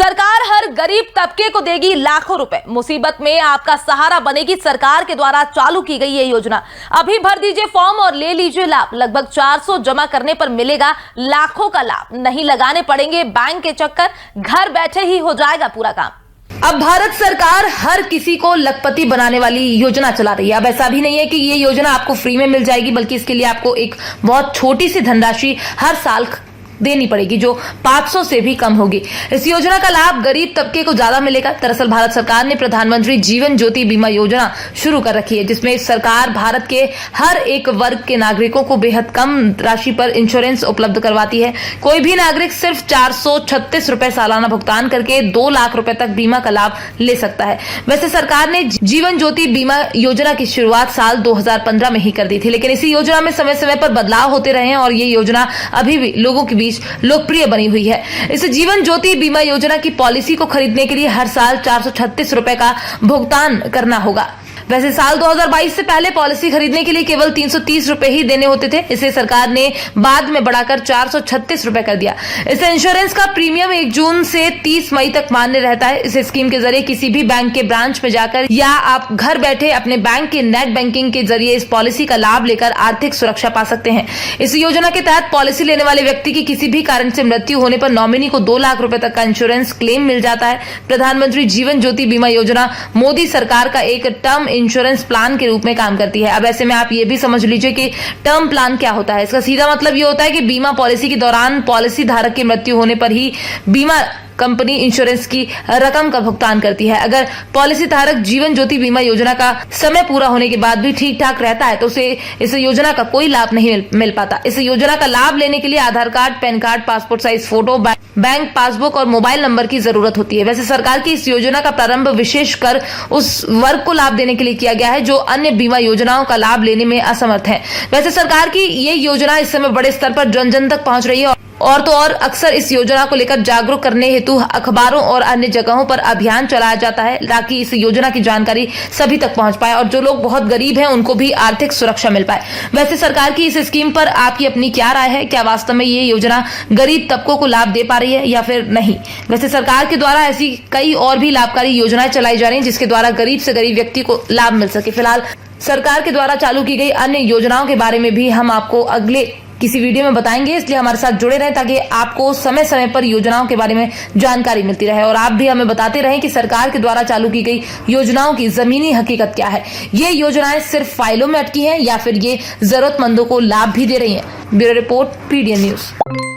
सरकार हर गरीब तबके को देगी लाखों रुपए। मुसीबत में आपका सहारा बनेगी सरकार के द्वारा चालू की गई ये योजना। अभी भर दीजिए फॉर्म और ले लीजिए लाभ। लगभग 400 जमा करने पर मिलेगा लाखों का लाभ। नहीं लगाने पड़ेंगे बैंक के चक्कर, घर बैठे ही हो जाएगा पूरा काम। अब भारत सरकार हर किसी को लखपति बनाने वाली योजना चला रही है। अब ऐसा भी नहीं है कि ये योजना आपको फ्री में मिल जाएगी, बल्कि इसके लिए आपको एक बहुत छोटी सी धनराशि हर साल देनी पड़ेगी, जो 500 से भी कम होगी। इस योजना का लाभ गरीब तबके को ज्यादा मिलेगा। दरअसल भारत सरकार ने प्रधानमंत्री जीवन ज्योति बीमा योजना शुरू कर रखी है, जिसमें सरकार भारत के हर एक वर्ग के नागरिकों को बेहद कम राशि पर इंश्योरेंस उपलब्ध करवाती है। कोई भी नागरिक सिर्फ 436 रुपए सालाना भुगतान करके 2 लाख रुपए तक बीमा का लाभ ले सकता है। वैसे सरकार ने जीवन ज्योति बीमा योजना की शुरुआत साल 2015 में ही कर दी थी, लेकिन इसी योजना में समय समय पर बदलाव होते रहे हैं और ये योजना अभी भी लोगों के लोकप्रिय बनी हुई है। इस जीवन ज्योति बीमा योजना की पॉलिसी को खरीदने के लिए हर साल 436 रुपए का भुगतान करना होगा। वैसे साल 2022 से पहले पॉलिसी खरीदने के लिए केवल 330 रुपए ही देने होते थे। इसे सरकार ने बाद में बढ़ाकर 436 रुपए कर दिया। इस इंश्योरेंस का प्रीमियम 1 जून से 30 मई तक मान्य रहता है। इस स्कीम के जरिए किसी भी बैंक के ब्रांच में जाकर या आप घर बैठे अपने बैंक के नेट बैंकिंग के जरिए इस पॉलिसी का लाभ लेकर आर्थिक सुरक्षा पा सकते हैं। इस योजना के तहत पॉलिसी लेने वाले व्यक्ति की किसी भी कारण से मृत्यु होने पर नॉमिनी को 2 लाख रुपए तक का इंश्योरेंस क्लेम मिल जाता है। प्रधानमंत्री जीवन ज्योति बीमा योजना मोदी सरकार का एक टर्म इंश्योरेंस प्लान के रूप में काम करती है। अब ऐसे में आप ये भी समझ लीजिए कि टर्म प्लान क्या होता है। इसका सीधा मतलब ये होता है कि बीमा पॉलिसी के दौरान पॉलिसी धारक की मृत्यु होने पर ही बीमा कंपनी इंश्योरेंस की रकम का भुगतान करती है। अगर पॉलिसी धारक जीवन ज्योति बीमा योजना का समय पूरा होने के बाद भी ठीक ठाक रहता है तो उसे इस योजना का कोई लाभ नहीं मिल पाता। इस योजना का लाभ लेने के लिए Aadhaar card, PAN card, passport size photo, bank passbook और मोबाइल नंबर की जरूरत होती है। वैसे सरकार की इस योजना का प्रारंभ विशेषकर उस वर्ग को लाभ देने के लिए किया गया है जो अन्य बीमा योजनाओं का लाभ लेने में असमर्थ है। वैसे सरकार की ये योजना इस समय बड़े स्तर पर जन जन तक पहुंच रही है और तो और अक्सर इस योजना को लेकर जागरूक करने हेतु अखबारों और अन्य जगहों पर अभियान चलाया जाता है ताकि इस योजना की जानकारी सभी तक पहुंच पाए और जो लोग बहुत गरीब हैं उनको भी आर्थिक सुरक्षा मिल पाए। वैसे सरकार की इस स्कीम पर आपकी अपनी क्या राय है? क्या वास्तव में ये योजना गरीब तबकों को लाभ दे पा रही है या फिर नहीं? वैसे सरकार के द्वारा ऐसी कई और भी लाभकारी योजनाएं चलाई जा रही है जिसके द्वारा गरीब से गरीब व्यक्ति को लाभ मिल सके। फिलहाल सरकार के द्वारा चालू की गई अन्य योजनाओं के बारे में भी हम आपको अगले किसी वीडियो में बताएंगे, इसलिए हमारे साथ जुड़े रहें ताकि आपको समय समय पर योजनाओं के बारे में जानकारी मिलती रहे और आप भी हमें बताते रहें कि सरकार के द्वारा चालू की गई योजनाओं की जमीनी हकीकत क्या है। ये योजनाएं सिर्फ फाइलों में अटकी हैं या फिर ये जरूरतमंदों को लाभ भी दे रही हैं। Bureau report, PDN news.